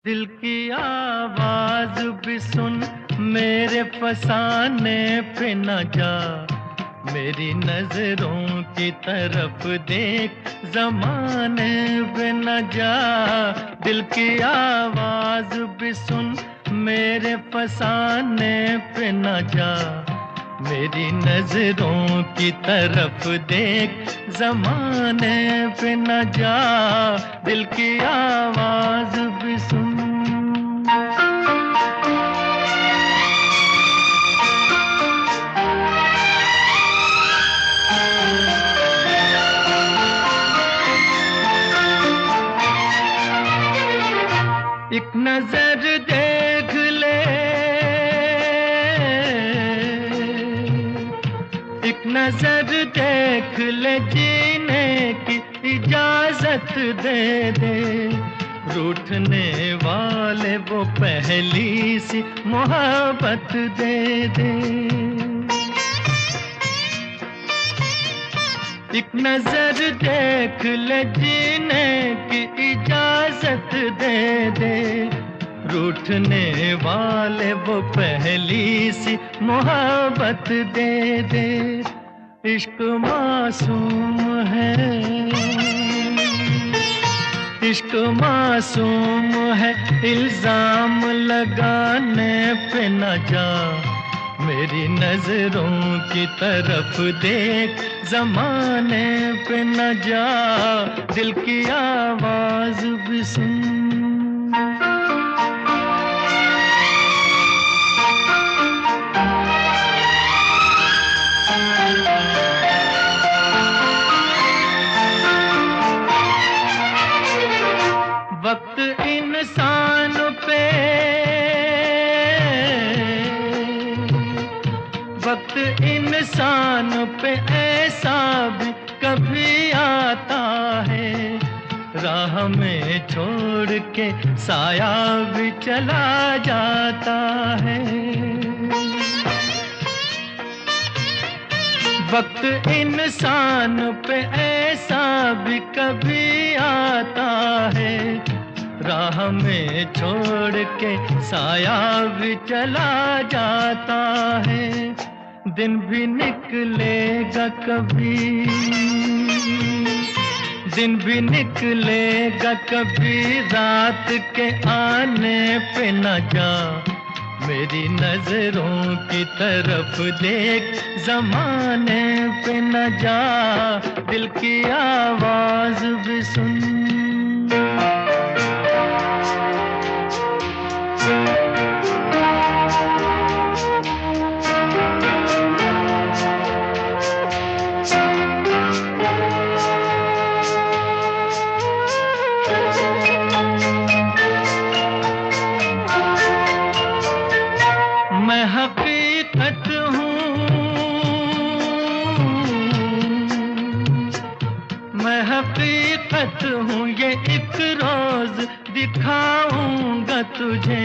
दिल की आवाज भी सुन, मेरे फसाने पे न जा। मेरी नजरों की तरफ देख, जमाने पे न जा। दिल की आवाज भी सुन, मेरे फसाने पे न जा। मेरी नजरों की तरफ देख, जमाने पे न जा। दिल की आवाज भी सुन। एक नजर देख ले, एक नजर देख ले, जीने की इजाजत दे दे। रूठने वाले वो पहली सी मोहब्बत दे दे। एक नजर देख ले, जीने की इजाजत दे दे। रूठने वाले वो पहली सी मोहब्बत दे दे। इश्क मासूम है, इश्क मासूम है, इल्जाम लगाने पे न जा। मेरी नजरों की तरफ देख, जमाने पे न जा। दिल की आवाज भी सुन। वक्त इंसान पे, वक्त इंसान पे ऐसा भी कभी आता है। राह में छोड़ के साया भी चला जाता है। वक्त इंसान पे ऐसा भी कभी आता है। राह में छोड़ के साया भी चला जाता है। दिन भी निकलेगा कभी, दिन भी निकलेगा कभी, रात के आने पे न जा। मेरी नजरों की तरफ देख, जमाने पे न जा। दिल की आवाज भी सुन। मैं हकीकत हूँ, मैं हकीकत हूँ, ये एक रोज दिखाऊंगा तुझे।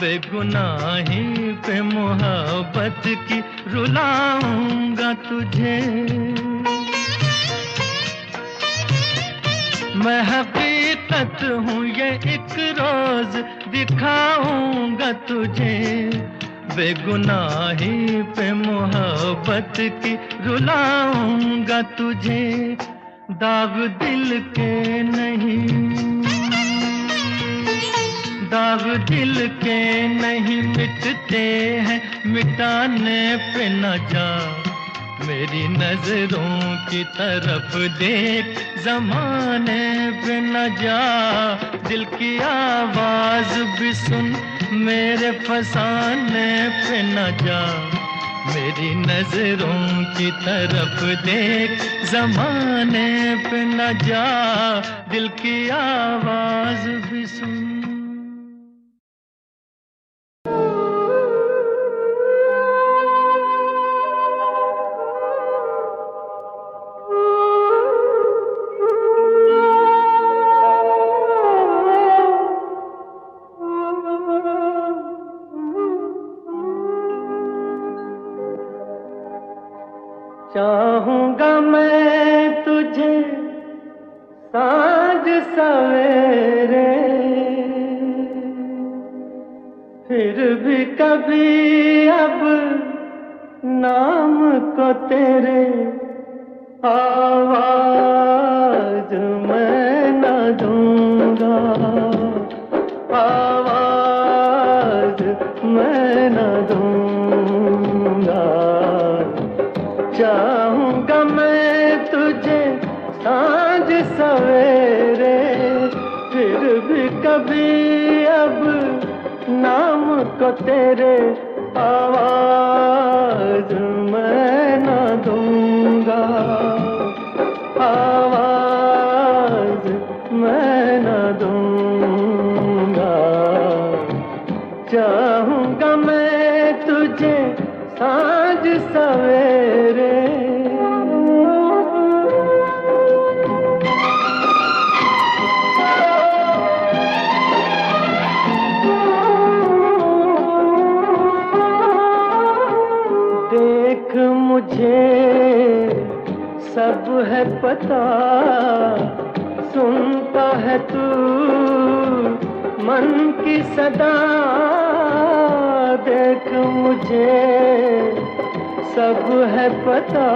बेगुनाही पे मोहब्बत की रुलाऊंगा तुझे। मैं हकीकत हूँ, ये एक रोज दिखाऊंगा तुझे। बेगुनाही पे मोहब्बत की रुलाऊंगा तुझे। दाग दिल के नहीं, दाग दिल के नहीं मिटते हैं, मिटाने पे न जा। मेरी नजरों की तरफ देख, जमाने पे न जा। दिल की आवाज भी सुन, मेरे फसाने पे न जा। मेरी नजरों की तरफ देख, जमाने पे न जा। दिल की आवाज भी सुन। चाहूंगा मैं तुझे साँझ सवेरे, फिर भी कभी अब नाम को तेरे आवाज मैं न दूंगा, आवाज मैं न दूंगा। चाहूंगा मैं तुझे सांझ सवेरे, फिर भी कभी अब नाम को तेरे आवाज मैं न दूंगा, आवाज मैं न दूंगा। चाहूंगा मैं तुझे सांझ सवेरे। देख मुझे सब है पता, सुनता है तू मन की सदा। देख मुझे सब है पता,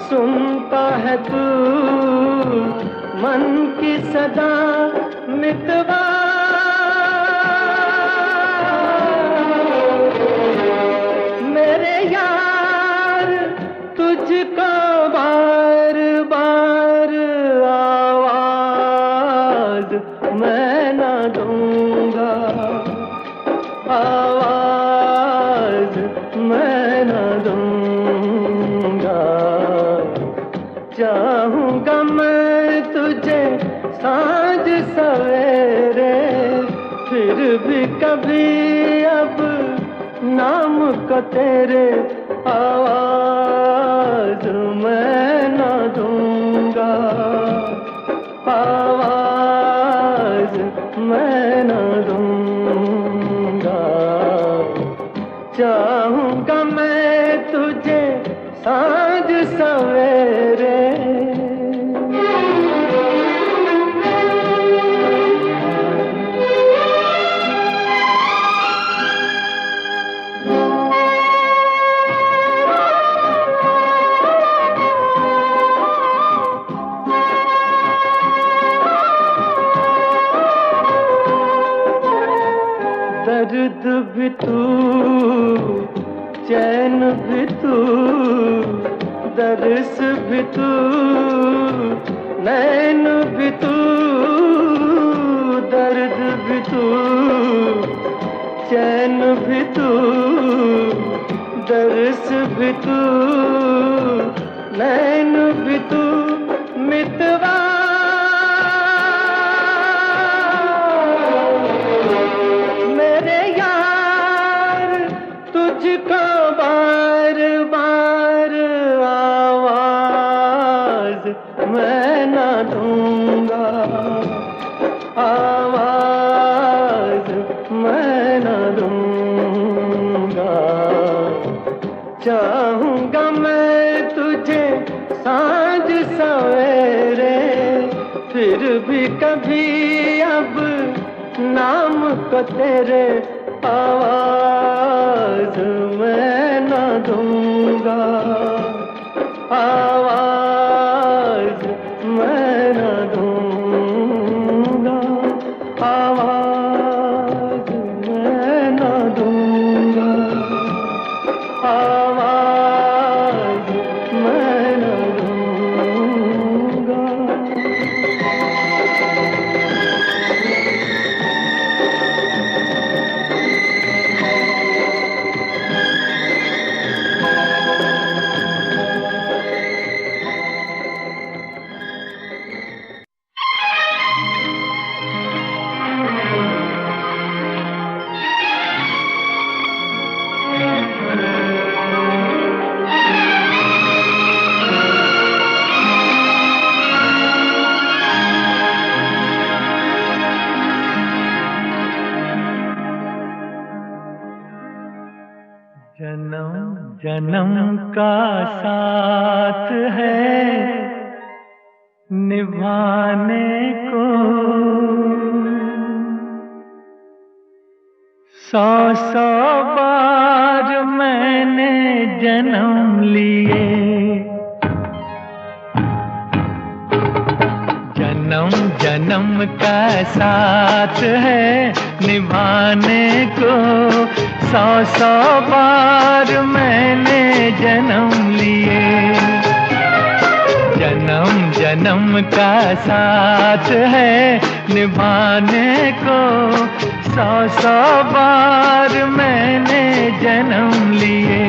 सुनता है तू मन की सदा। मितवा मेरे यार तुझको बार बार आवाज मैं न दूंगा, आवाज मैं न दूंगा। चाहूंगा मैं तुझे सांझ सवेरे, फिर भी कभी अब नाम को तेरे आवाज मैं न दूंगा, आवाज मैं न दूंगा। चाहूंगा मैं तुझे सांझ सवेरे। दर्द भी तू, चैन भी तू, दर्स भी तू, नैन भी तू। दर्द भी तू, चैन भी तू, दर्स भी तू, नैन भी तू। मितवा तुझको बार बार आवाज मैं न दूंगा, आवाज मैं न दूंगा। चाहूंगा मैं तुझे सांझ सवेरे, फिर भी कभी अब नाम को तेरे आवाज मैं न दूंगा, आवाज मैं न दूंगा, आवाज मैं न दूंगा, आवाज मैं न दूंगा। जन्म जन्म का साथ है निभाने को, सौ सौ बार मैंने जन्म लिए, जन्म जन्म का साथ है निभाने को। सौ सौ बार मैंने जन्म लिए, जन्म जन्म का साथ है निभाने को। सौ सौ बार मैंने जन्म लिए।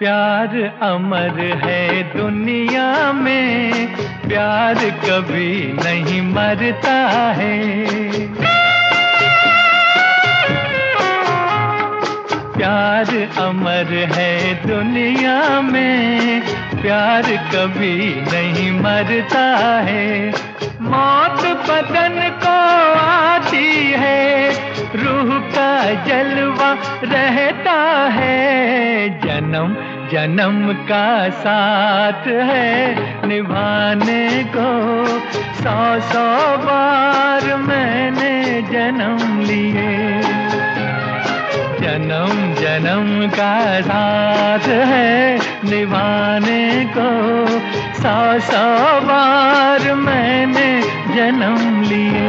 प्यार अमर है दुनिया में, प्यार कभी नहीं मरता है। प्यार अमर है दुनिया में, प्यार कभी नहीं मरता है। मौत बदन को आती है, रूह का जलवा रहता है। जन्म जन्म का साथ है निभाने को। सौ सौ बार मैंने जन्म लिए, जन्म जन्म का साथ है निभाने को। सौ सौ बार मैंने जन्म लिए।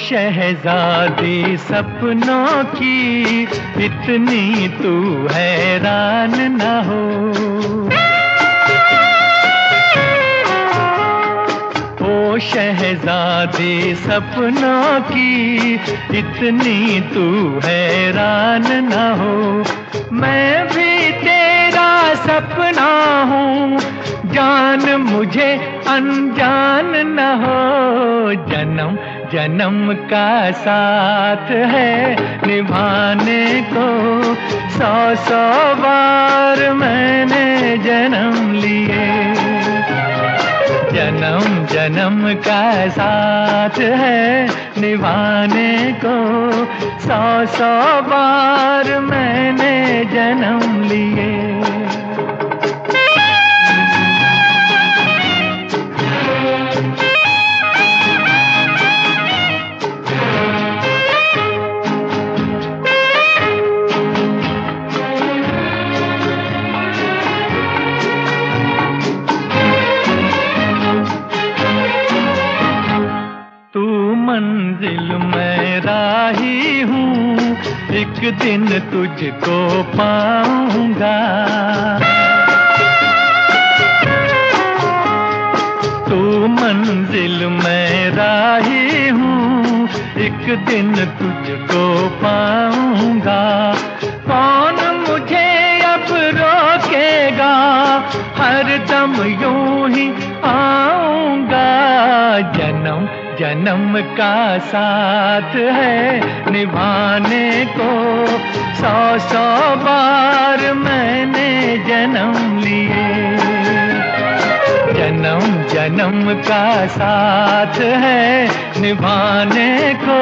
शहजादी सपनों की, इतनी तू हैरान न हो। ओ शहजादी सपनों की, इतनी तू हैरान न हो। मैं भी तेरा सपना हूँ, जान मुझे अनजान न हो। जन्म जन्म का साथ है निभाने को। सौ सौ बार मैंने जन्म लिए, जन्म जन्म का साथ है निभाने को। सौ सौ बार मैंने जन्म लिए। मंजिल मैं राही हूँ, एक दिन तुझको पाऊंगा। तू मंजिल मैं राही हूँ, एक दिन तुझको पाऊंगा। कौन मुझे अब रोकेगा, हर दम यूं ही आऊंगा। जन्म जन्म का साथ है निभाने को। सौ सौ बार मैंने जन्म लिए, जन्म जन्म का साथ है निभाने को।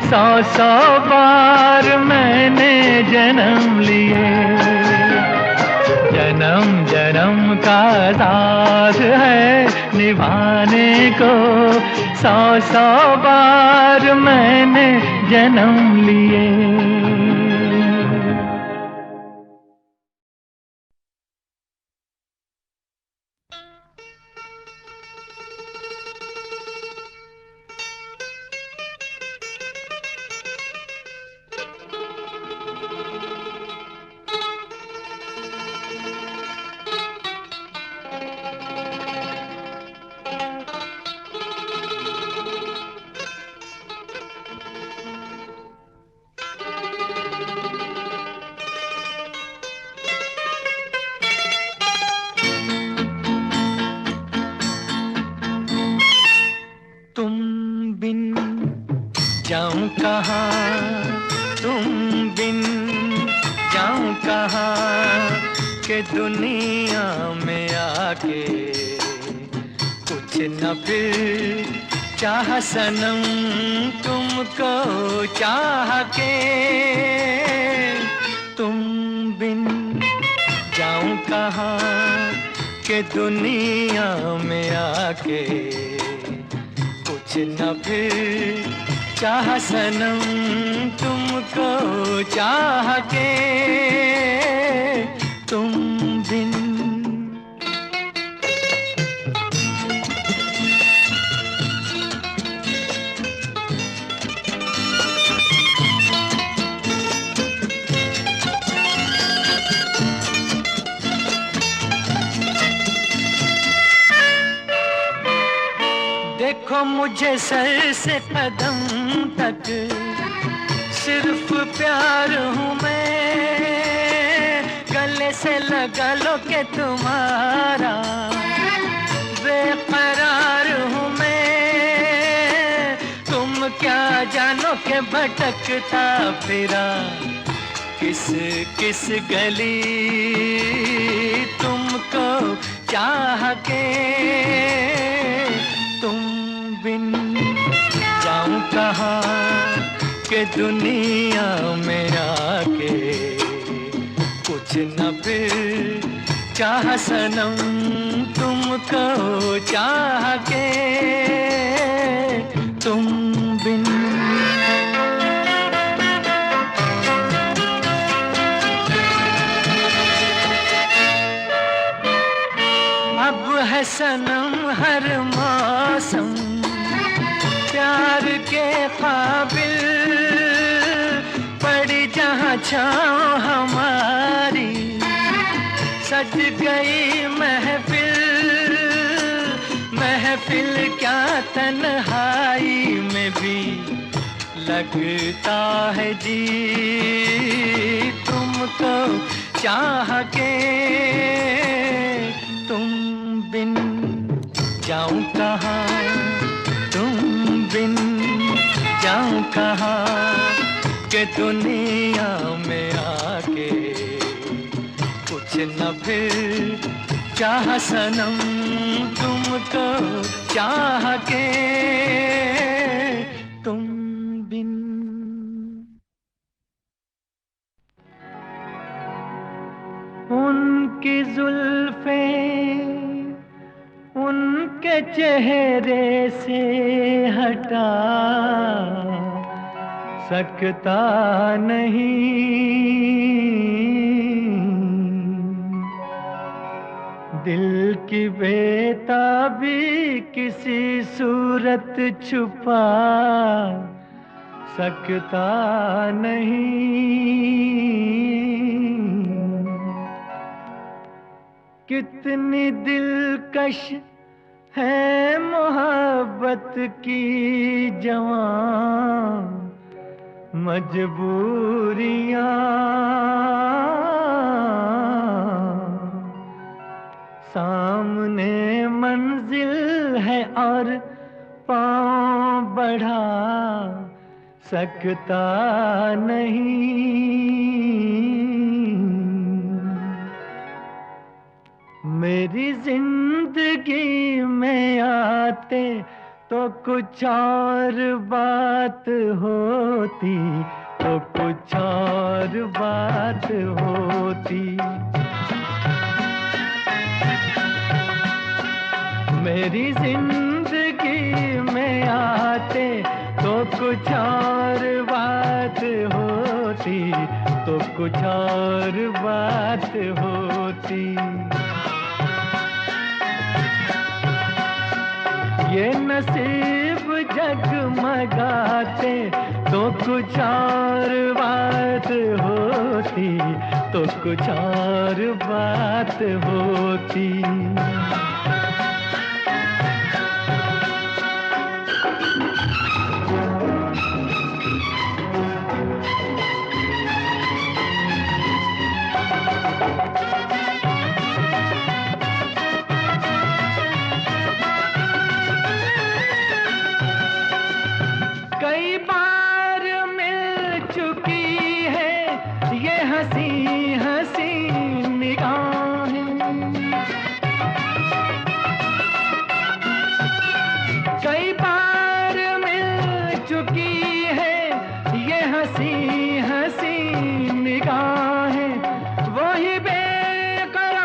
सौ सौ बार मैंने जन्म लिए, जन्म जन्म का साथ है निभाने को। सौ सौ बार मैंने जन्म लिए। जाऊं कहाँ तुम बिन, जाऊं कहाँ के दुनिया में आके कुछ न फिर चाह सनम तुमको चाह के। तुम बिन जाऊं कहाँ के दुनिया में आके कुछ न फिर चाह सनम तुमको चाह के। तुम बिन देखो मुझे सर से कदम तक सिर्फ प्यार हूँ मैं, गले से लगा लो के तुम्हारा बेकरार हूँ मैं। तुम क्या जानो के भटकता फिरा किस किस गली तुमको चाह के। तुम बिन जाऊं कहाँ के दुनिया में आके कुछ न फिर चाह सनम तुमको चाह के। तुम बिन अब है सनम हर मौसम प्यार के काबिल, पड़ी जहाँ छाँव हमारी सज गई महफिल। महफिल क्या तन्हाई में भी लगता है जी तुमको चाह के। तुम बिन जाऊं कहाँ, तुम बिन जाऊं कहाँ के दुनिया में आके कुछ न फिर चाह सनम तुमको चाह के। तुम बिन उनकी जुल्फे उनके चेहरे से हटा सकता नहीं, दिल की बेताबी किसी सूरत छुपा सकता नहीं। कितनी दिलकश है मोहब्बत की जवां मजबूरियां, सामने मंजिल है और पाँव बढ़ा सकता नहीं। मेरी जिंदगी में आते तो कुछ और बात होती, तो कुछ और बात होती। मेरी जिंदगी में आते तो कुछ और बात होती, तो कुछ और बात होती। ये नसीब जगमगाते तो कुछ और बात होती, तो कुछ और बात होती। कई बार हंसी हंसी निगाहें। कई बार मिल चुकी है ये हंसी हंसी निगाहें, वही बेकरारियां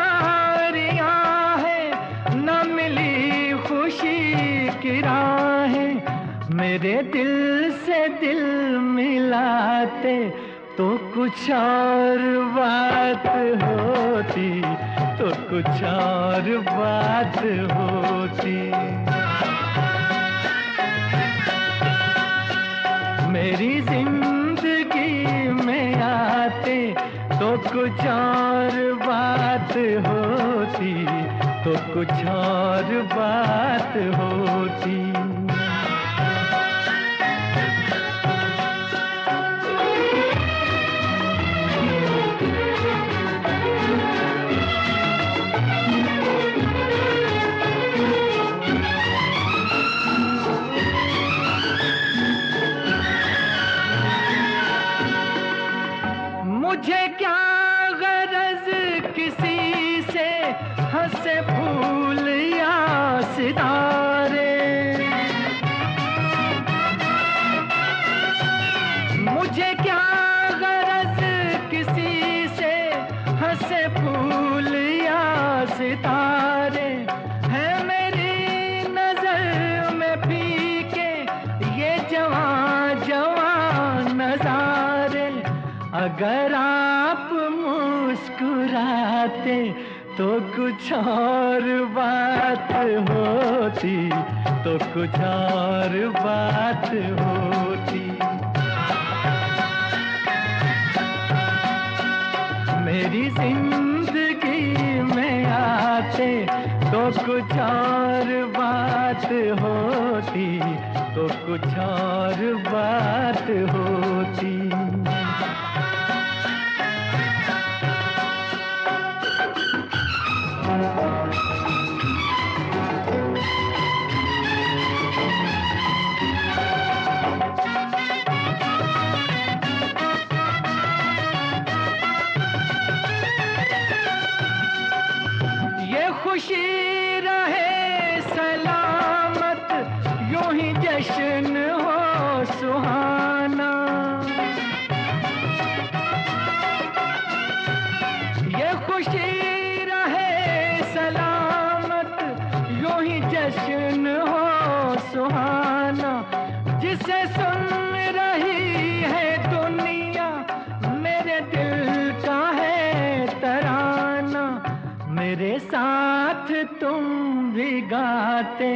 है, न मिली खुशी की राहें। मेरे दिल से दिल मिलाते तो कुछ और बात होती, तो कुछ और बात होती। मेरी जिंदगी में आते तो कुछ और बात होती, तो कुछ और बात होती। मुझे क्या गरज किसी से हंसे फूल या सितारे, मुझे क्या गरज किसी से हंसे फूल या सितारे। है मेरी नजर में फीके ये जवां जवां नजारे। अगर आप मुस्कुराते तो कुछ और बात होती, तो कुछ और बात होती। मेरी जिंदगी में आते तो कुछ और बात होती, तो कुछ और बात होती। ये खुशी रहे सलामत, यूं ही जश्न हो सुहाना। ये खुशी रहे सलामत, यूं ही जश्न हो सुहाना। जिसे सुन रही है दुनिया मेरे दिल का है तराना। मेरे साथ तुम भी गाते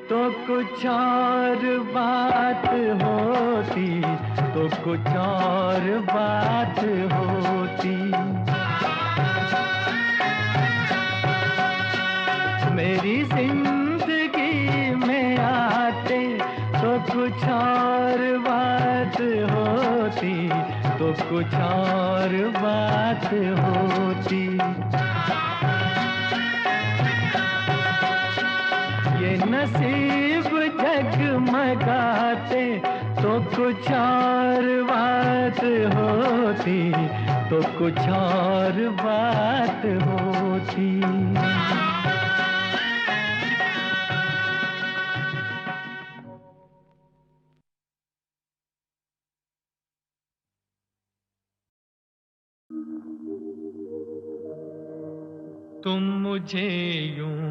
तो कुछ और बात होती, तो कुछ और बात होती। मेरी जिंदगी में आते तो कुछ और बात होती, तो कुछ और बात होती। ये नसीब जगमगाते तो कुछ और बात होती, तो कुछ और बात होती। तुम मुझे यूं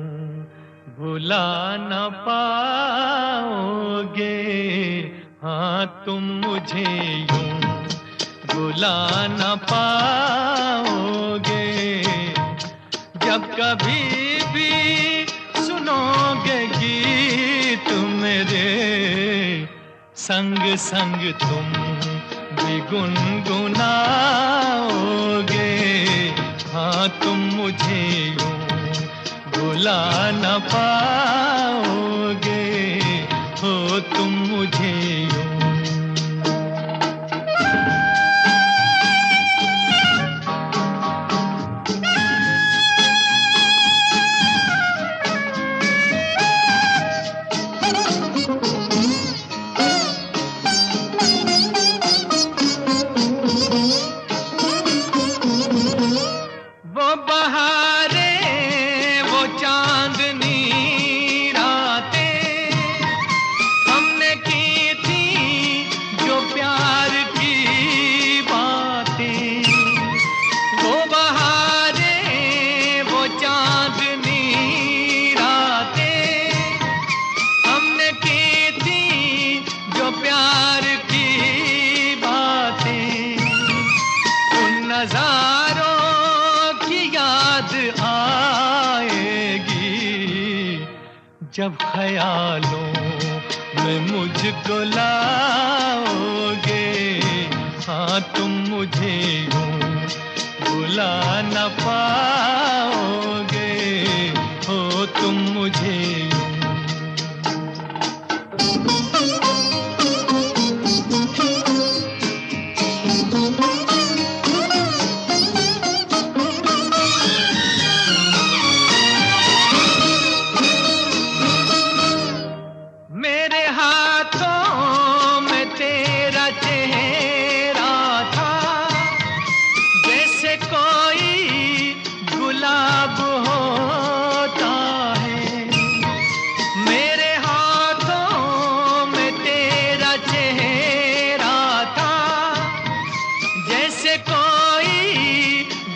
भुला न पाओगे, हाँ तुम मुझे यूं भुला न पाओगे। जब कभी भी सुनोगे गीत मेरे, संग संग तुम भी गुनगुनाओगे। हाँ तुम मुझे यूं भुला न पाओगे, हो तुम मुझे यूं। जब ख्यालों में मुझको लाओगे, हाँ तुम मुझे यूं भुला न पाओगे, हो तुम मुझे यूं। मेरे हाथों में तेरा चेहरा था, जैसे कोई गुलाब होता है। मेरे हाथों में तेरा चेहरा था, जैसे कोई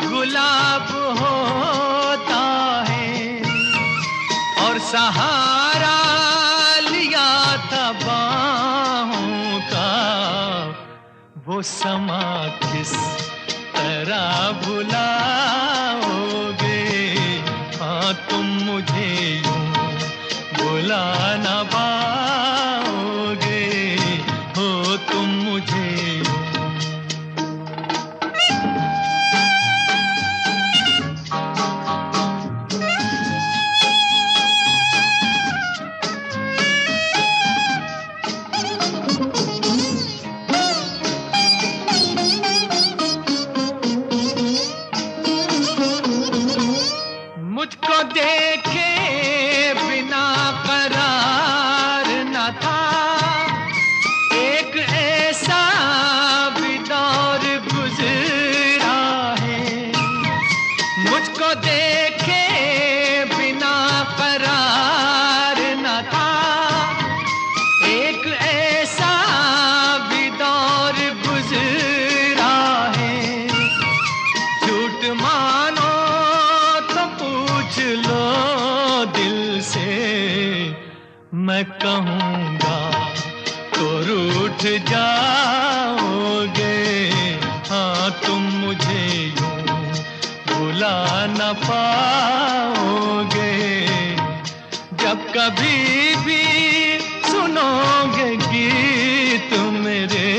गुलाब होता है। और सहारा लिया था बाहों का, वो समा किस तरह भुलाओगे, हाँ तुम मुझे यूं भुला न पाओगे, हो तुम मुझे यूं। मुझको देखे बिना करार न था, एक ऐसा भी दौर गुजरा है। मुझको देखे बिना करार न था, एक ऐसा भी दौर गुजरा है। झूठ मानो पूछ लो दिल से, मैं कहूँगा तो रूठ जाओगे, हाँ तुम मुझे यूं भुला न पाओगे। जब कभी भी सुनोगे गीत मेरे,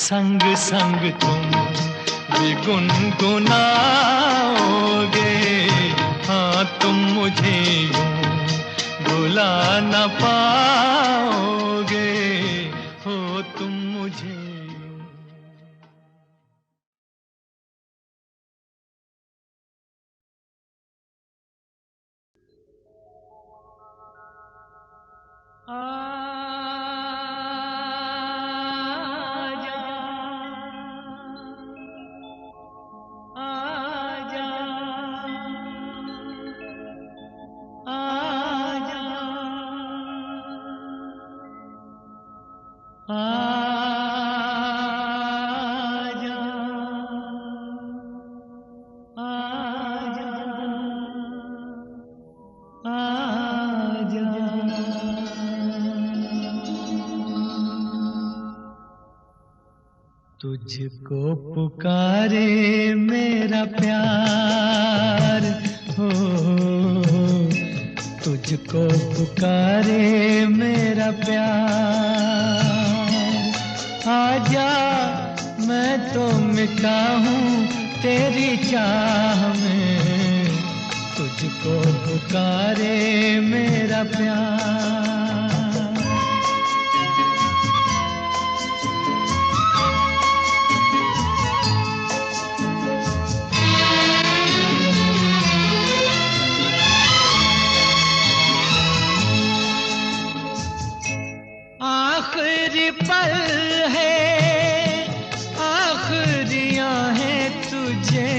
संग संग तुम भी गुनगुनाओगे, हाँ तुम मुझे यूं भुला न पाओगे, हो तुम मुझे यूं। तुझको पुकारे मेरा प्यार हो, तुझको पुकारे मेरा प्यार। आजा मैं तो मिटा हूँ तेरी चाह में, तुझको पुकारे मेरा प्यार। आखिरी पल है, आखिरियां हैं तुझे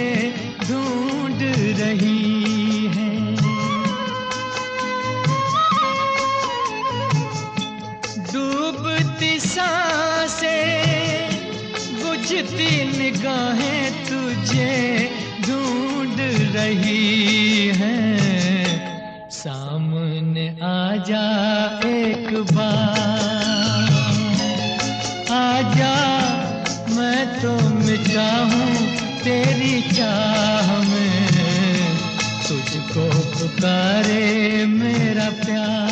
ढूंढ रही हैं। डूबती सांसें, बुझती निगाहें तुझे ढूंढ रही हैं। सामने आजा एक बार, आजा मैं तो मिटा हूँ तेरी चाह में, तुझ तुझको पुकारे मेरा प्यार।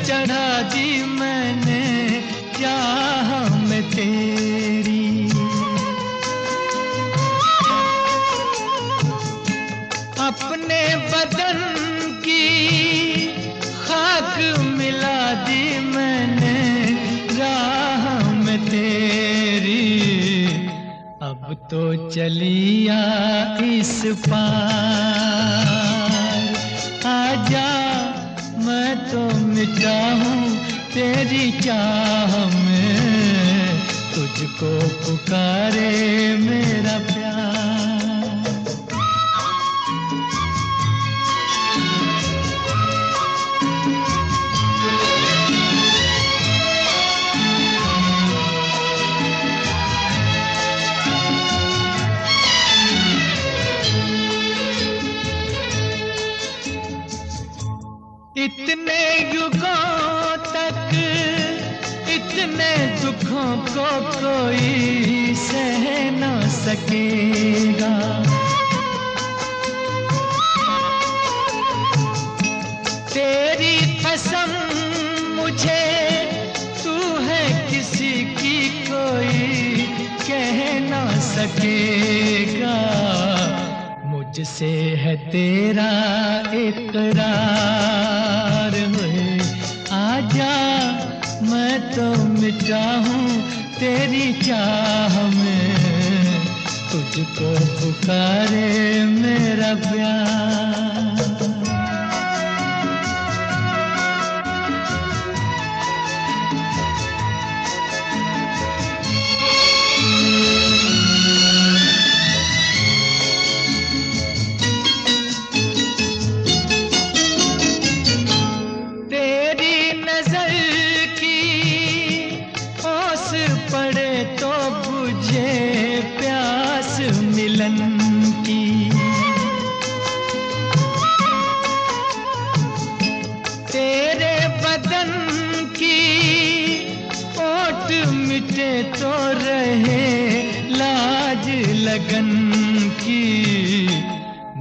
चढ़ा दी मैंने चाह में तेरी, अपने बदन की खाक मिला दी मैंने राह में तेरी। अब तो चलिया इस पार, आजा मैं तो मिटा हूँ तेरी चाह में, तुझको पुकारे मेरा प्यार। इतने युगों तक इतने दुखों को कोई सह न सकेगा, तेरी कसम मुझे तू है किसी की कोई कह न सकेगा। मुझसे है तेरा इकरार है, आजा मैं तो मिटा हूँ तेरी चाह में, तुझको पुकारे मेरा प्यार। मिलन की तेरे बदन की ओट मिटे तो रहे लाज लगन की,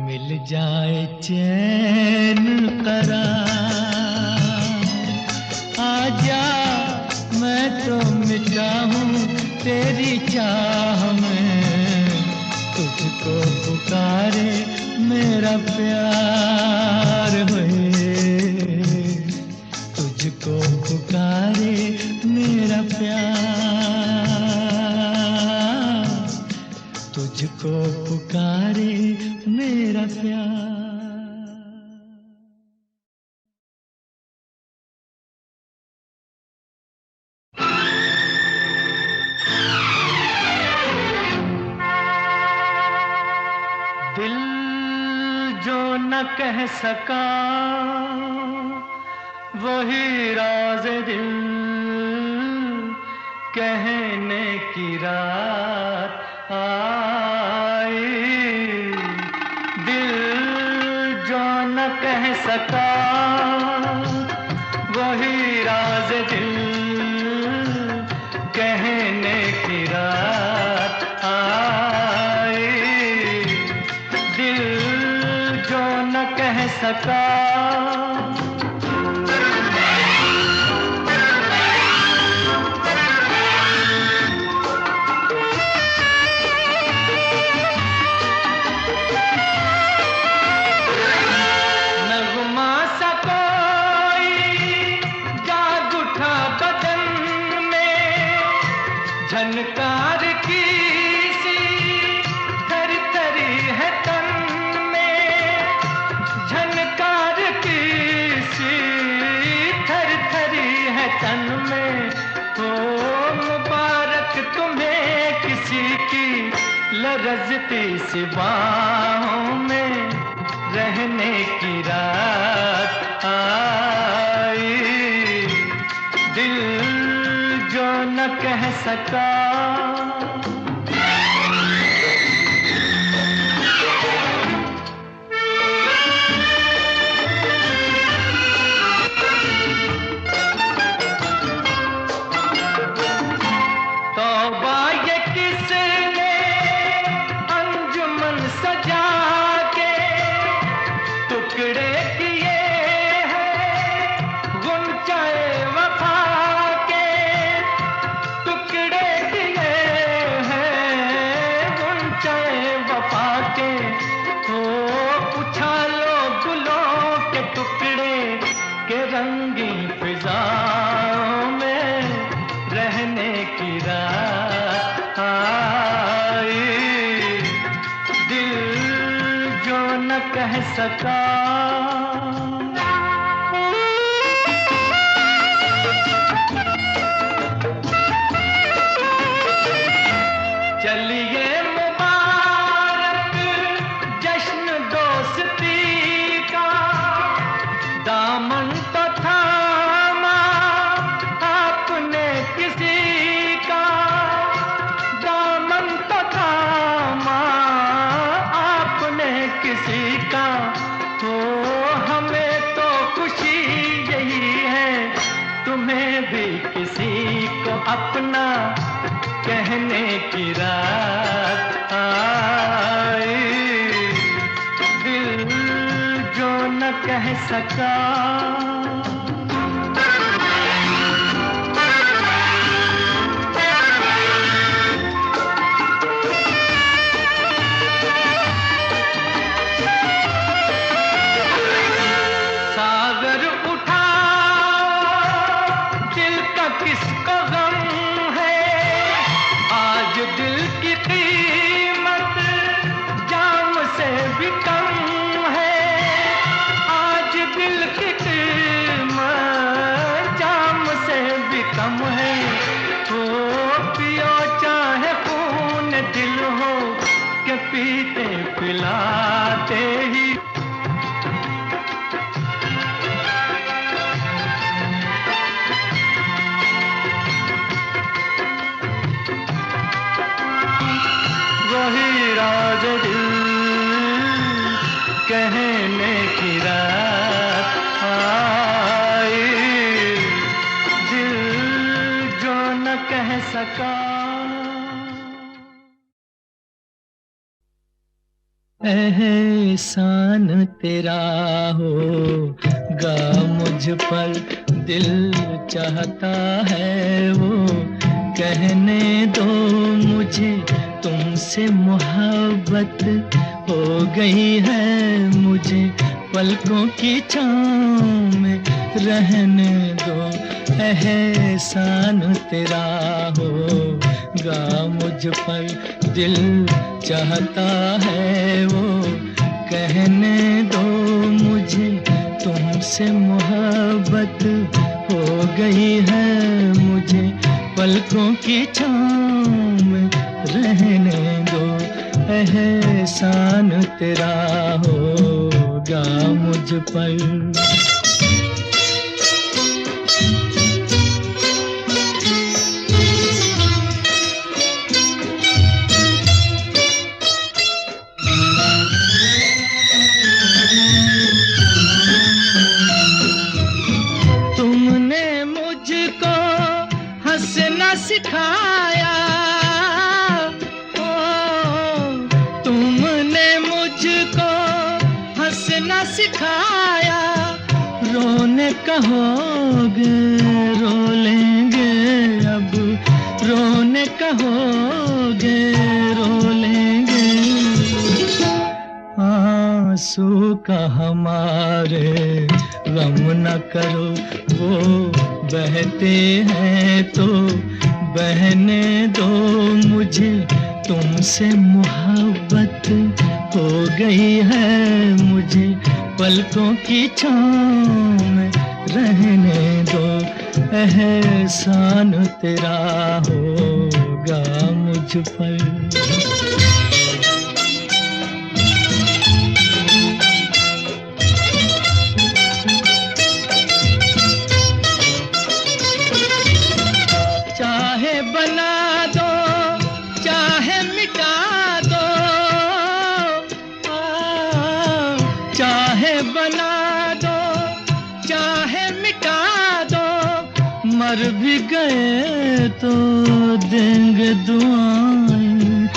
मिल जाए चैन करार, आजा मैं तो मिटा हूँ तेरी चाह में, तुझको पुकारे मेरा प्यार है, तुझको पुकारे मेरा प्यार, तुझको पुकारे मेरा प्यार। दिल जो न कह सका वही राज दिल कहने की रात आई। दिल जो न कह सका वही राज दिल कहने की रात आई। कह सका नगमा सा कोई जाग उठा बदन में, झनकार की सी थर थरी है तन में, झनकार की सी थर थरी है तन में। ओ मुबारक तुम्हें किसी की लरजती सी बाहों में रहने की रात आई। दिल सका। तौबा ये किसने अंजुमन सजा के टुकड़े किए हैं गुंचाए वफा के, टुकड़े किए हैं गुंचाए वफा के। ओ उछालो गुलों के टुकड़े के रंगीन फिजाओं में रहने की रात आई, दिल जो न कह सका। चलिए मुबारक जश्न दोस्ती का, दामन तो थामा आपने किसी का, दामन तो थामा आपने किसी का। तो हमें तो खुशी यही है तुम्हें भी किसी को अपना कहने की रात आई, दिल जो न कह सका। सागर उठा दिल का किसको गम है, आज दिल की कीमत जाम से भी कम है, आज दिल की कीमत जाम से भी कम है। ओ पियो चाहे खून दिल हो के पीते पिलाते ही वही राज दिल कहने की रात आई, दिल जो न कह सका। एहसान तेरा होगा मुझ पर, दिल चाहता है वो कहने दो मुझे, तुमसे मोहब्बत हो गई है मुझे, पलकों की छाँव में रहने दो। एहसान तेरा होगा मुझ पर, दिल चाहता है वो कहने दो मुझे, तुमसे मोहब्बत हो गई है मुझे, पलकों की छाँव में रहने दो। एहसान तेरा होगा मुझ पर। तुमने मुझको हंसना सिखाया, तुमने मुझको हंसना सिखाया, रोने कहोगे रो लेंगे अब, रोने कहोगे रो लेंगे। आंसू का हमारे गम न करो, वो बहते हैं तो बहने दो मुझे, तुमसे मोहब्बत हो गई है मुझे, पलकों की छाँव में रहने दो। एहसान तेरा होगा मुझ पर। चाहे बना मर भी गए तो देंगे दुआएं,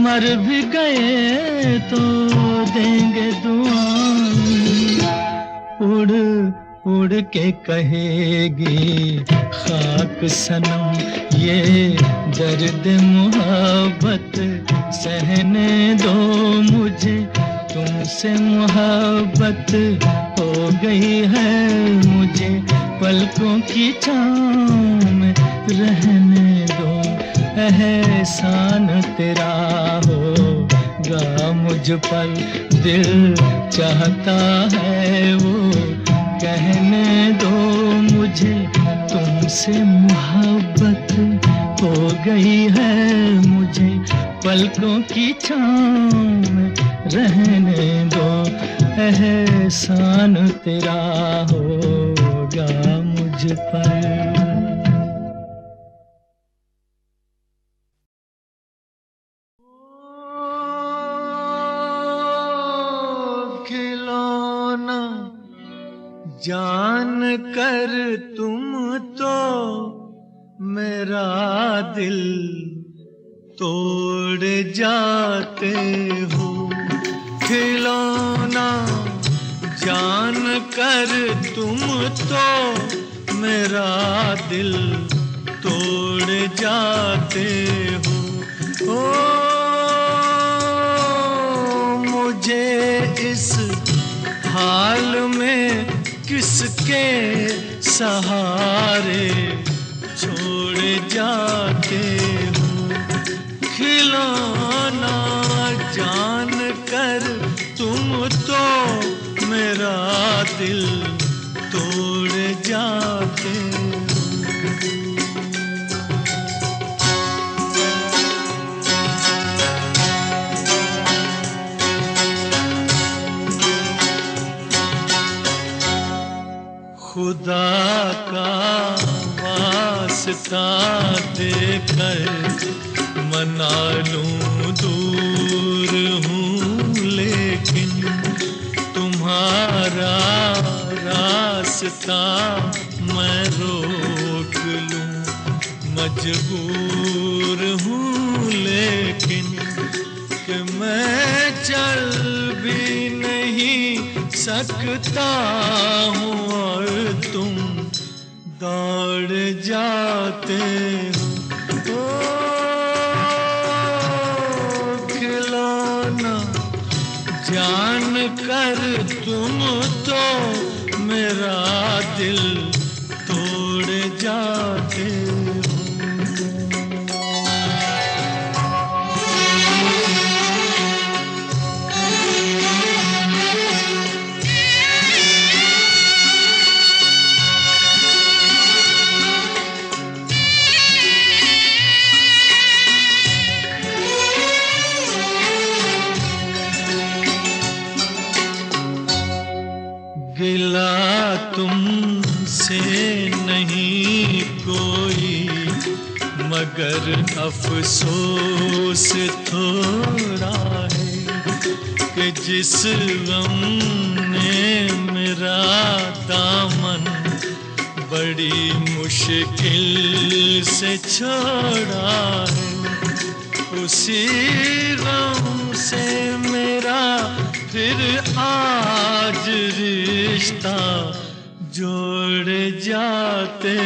मर भी गए तो देंगे दुआएं। उड़ उड़ के कहेगी खाक सनम ये दर्द मोहब्बत सहने दो मुझे, तुमसे मोहब्बत हो गई है मुझे, पलकों की छाँव में रहने दो। एहसान तेरा होगा मुझ पर, दिल चाहता है वो कहने दो मुझे, तुमसे मोहब्बत हो गई है मुझे, पलकों की छाँव में रहने दो। एहसान तेरा होगा मुझ पर। खिलौना जान कर तुम तो मेरा दिल तोड़ जाते हो। खिलौना जान कर तुम तो मेरा दिल तोड़ जाते हो। ओ मुझे इस हाल में किसके सहारे छोड़ जाते हो। खिलौना जान कर तुम तो मेरा दिल तोड़ जाते हो। खुदा का वास्ता देकर मना लूं दूर हूँ, लेकिन तुम्हारा रास्ता मैं रोक लूं मजबूर हूँ, लेकिन कि मैं चल भी नहीं सकता हूँ और तुम दौड़ जाते हो। खिलौना जान कर तुम तो मेरा दिल तोड़ जाते हो। गिला तुमसे नहीं कोई मगर अफसोस थोड़ा है कि जिस गम ने मेरा दामन बड़ी मुश्किल से छोड़ा है, उसी गम से मेरा फिर आज रिश्ता जोड़ जाते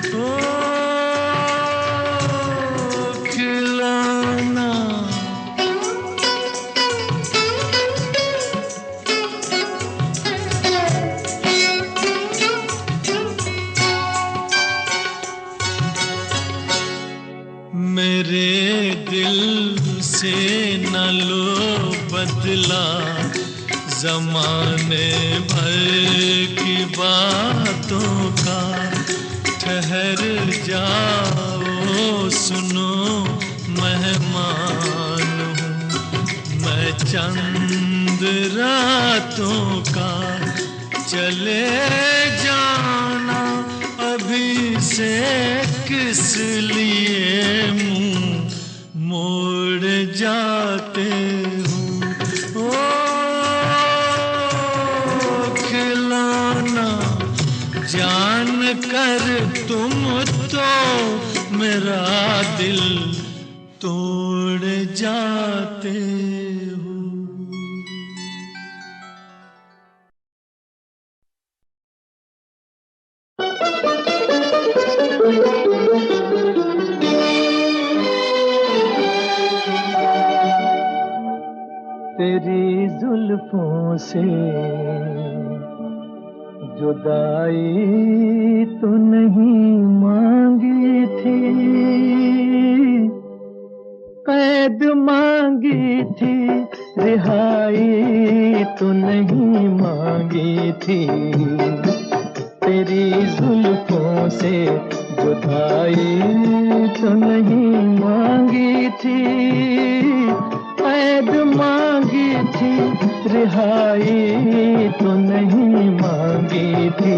हो। खिलौना मेरे दिल से न लो बदला, ज़माने भर की बातों का ठहर जाओ सुनो मेहमान हूँ मैं चंद रातों का, चले जाना अभी से किस लिए मुँह मोड़ जाते हो। खिलौना जान कर तुम तो मेरा दिल तोड़ जाते हो। तेरी जुल्फों से जुदाई तो नहीं मांगी थी, कैद मांगी थी, रिहाई तो नहीं मांगी थी। तेरी जुल्फों से जुदाई तो नहीं मांगी थी, कैद मांगी थी, रिहाई तो नहीं मांगी थी।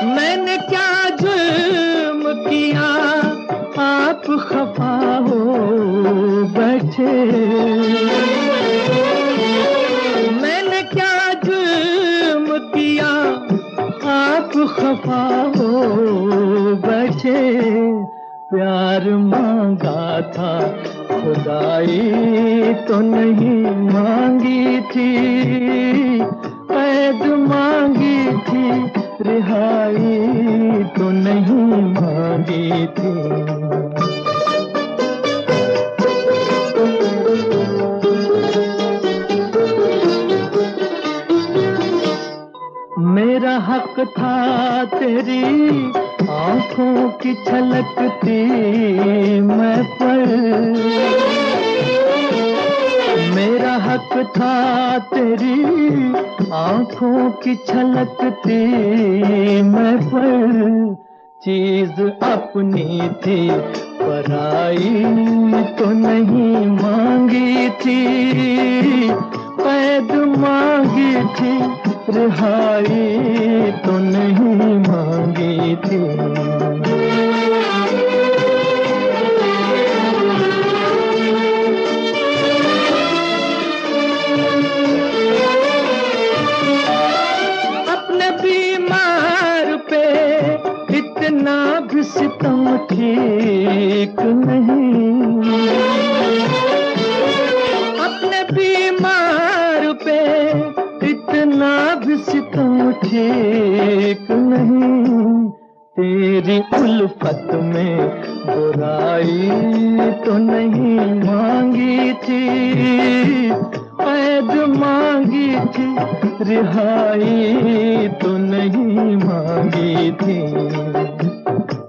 मैंने क्या जुर्म किया आप खफा हो बैठे, मैंने क्या जुर्म किया आप खफा हो बैठे। प्यार मांगा था खुदाई तो नहीं मांगी थी, कैद मांगी थी, रिहाई तो नहीं मांगी थी। मेरा हक था तेरी आंखों की छलकती मैं पर, मेरा हक था तेरी आंखों की छलकती मैं पर। चीज अपनी थी पराई तो नहीं मांगी थी, कैद मांगी थी, रिहाई तो नहीं मांगी थी। अपने बीमार पे इतना भी सितम ठीक नहीं, अपने बीमार पे इतना भी सितम ठीक नहीं। तेरी उल्फत में बुराई तो नहीं मांगी थी, कैद मांगी थी, रिहाई तो नहीं मांगी थी।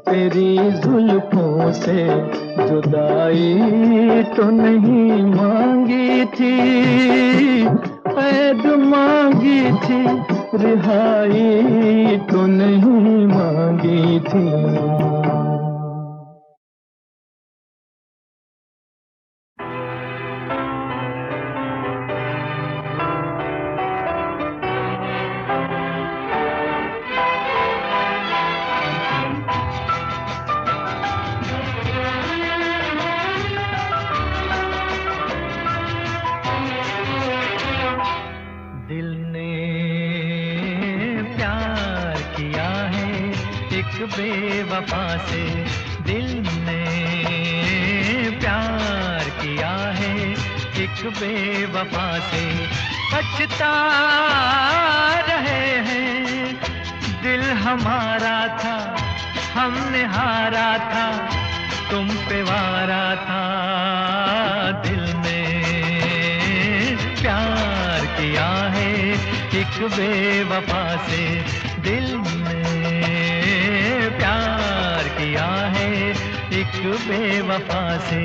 तेरी जुल्फों से जुदाई तो नहीं मांगी थी, कैद मांगी थी, रिहाई तो नहीं मांगी थी। बेवफा से दिल ने प्यार किया है, एक बेवफा से पछता रहे हैं। दिल हमारा था, हमने हारा था, तुम पे वारा था। दिल ने प्यार किया है, एक बेवफा से दिल ने प्यार किया है, एक बेवफा से।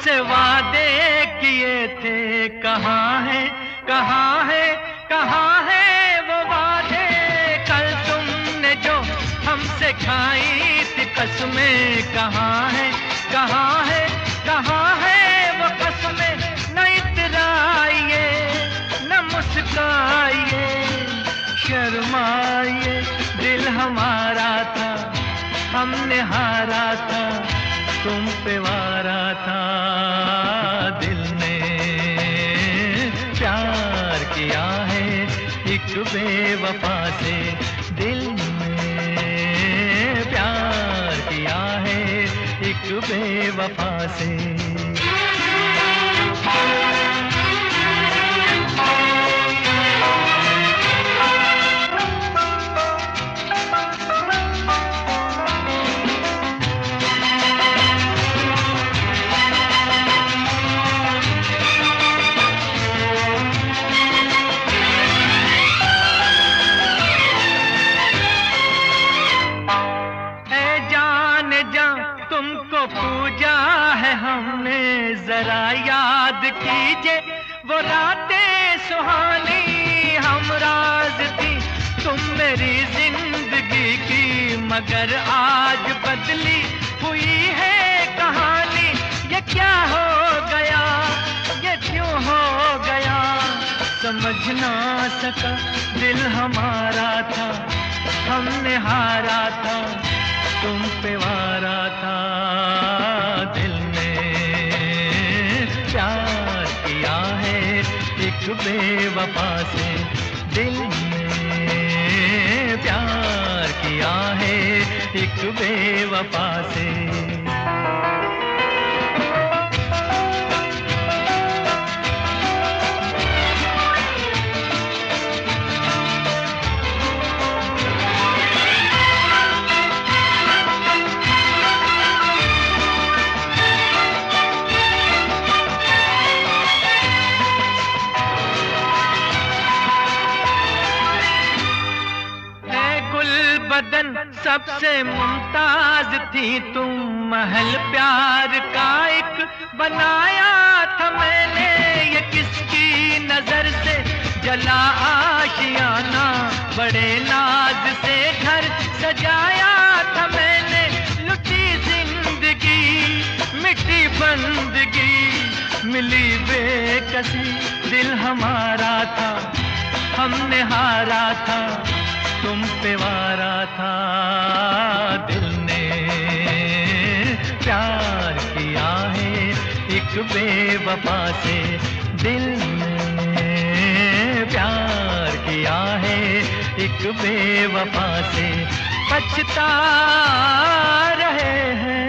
हमसे वादे किए थे, कहाँ है कहाँ है कहाँ है वो वादे? कल तुमने जो हमसे खाई थी कसमें, कहाँ है कहाँ है कहाँ है वो कसमें? न इतराइए न मुस्काइए, शर्माइए, दिल हमारा था, हमने हारा था, तुम पे वारा था। दिल ने प्यार किया है एक बेवफा से, दिल ने प्यार किया है एक बेवफा से। तुमको पूजा है हमने, जरा याद कीजिए वो रातें सुहानी, हम राज थी तुम मेरी जिंदगी की, मगर आज बदली हुई है कहानी। ये क्या हो गया, ये क्यों हो गया, समझ ना सका, दिल हमारा था, हमने हारा था, तुम पे वारा था। दिल ने प्यार किया है एक बेवफा से, दिल ने प्यार किया है एक बेवफा से। बदन सबसे मुमताज थी तुम, महल प्यार का एक बनाया था मैंने, ये किसकी नजर से जला आशियाना, बड़े नाज से घर सजाया था मैंने, लुटी जिंदगी मिटी बंदगी, मिली बेकसी, दिल हमारा था, हमने हारा था, तुम पे वारा था। दिल ने प्यार किया है एक बेवफा से, दिल ने प्यार किया है एक बेवफा से, पछता रहे हैं।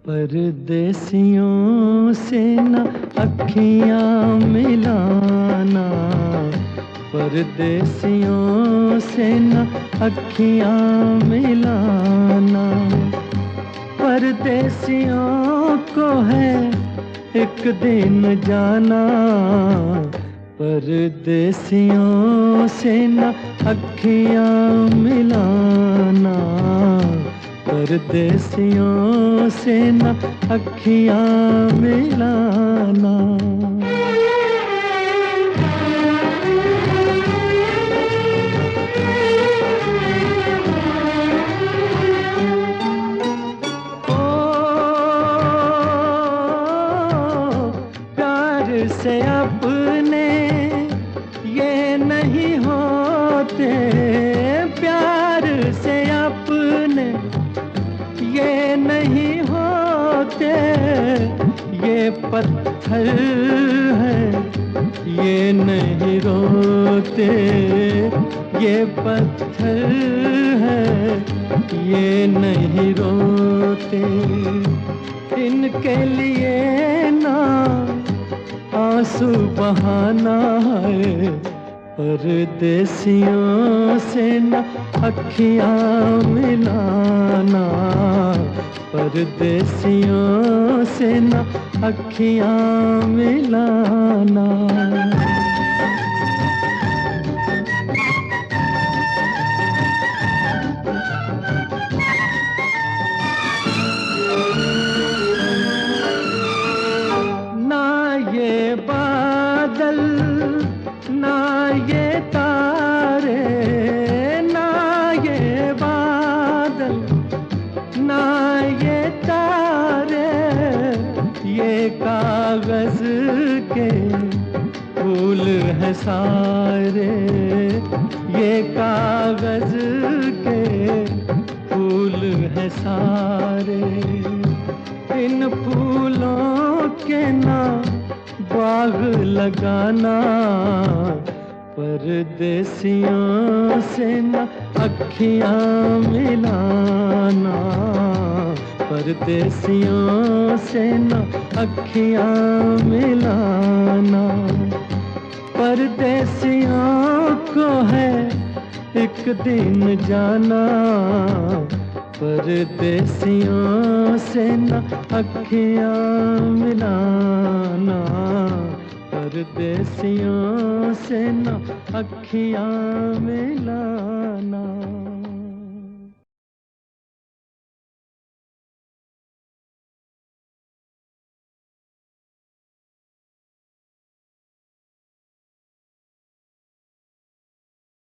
परदेसियों से न अखियां मिलाना, परदेसियों से न अखियां मिलाना, परदेसियों को है एक दिन जाना, परदेसियों से न अखियां मिलाना, परदेसियों से न अखियां मिलाना। प्यार से अपने ये नहीं होते, प्यार से अपने ये नहीं होते, ये पत्थर है ये नहीं रोते, ये पत्थर है ये नहीं रोते, इनके लिए ना आंसू बहाना है, परदेसियों से न अखियाँ मिलाना, परदेसियों से न अखियाँ मिलाना। ना ये बादल ना ये तारे, ना ये बादल ना ये तारे, ये कागज के फूल हैं सारे, ये कागज के फूल हैं सारे। इन फूलों के ना बाग लगाना, परदेसियों से न अखियाँ मिलाना, परदेसियों से न अखियाँ मिलाना। परदेसियों को है एक दिन जाना, परदेसियों से न अखियाँ मिलाना, परदेसियों से न अखियाँ मिलाना।